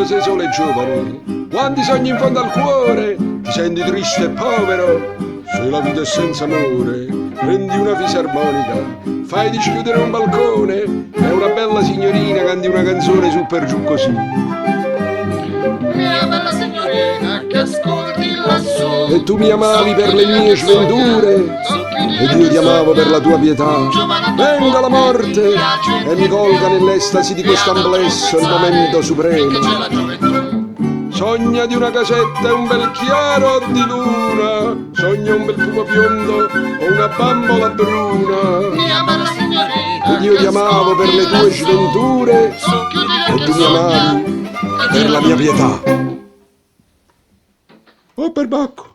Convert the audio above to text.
quando sei solo e giovane, quando i sogni in fondo al cuore, ti senti triste e povero. Se la vita è senza amore, prendi una fisarmonica, fai dischiudere un balcone e una bella signorina canti una canzone su per giù così. Mia bella signorina che ascolti lassù, E tu mi amavi per le mie sventure ed io ti amavo per la tua pietà. Venga la morte e mi colga nell'estasi di questo amplesso il momento supremo. Sogna di una casetta e un bel chiaro di luna, sogna un bel fumo biondo o una bambola bruna. Mia bella signorina Ed io ti amavo per le tue sventure e tu mi amavi per la mia pietà. Oh, perbacco!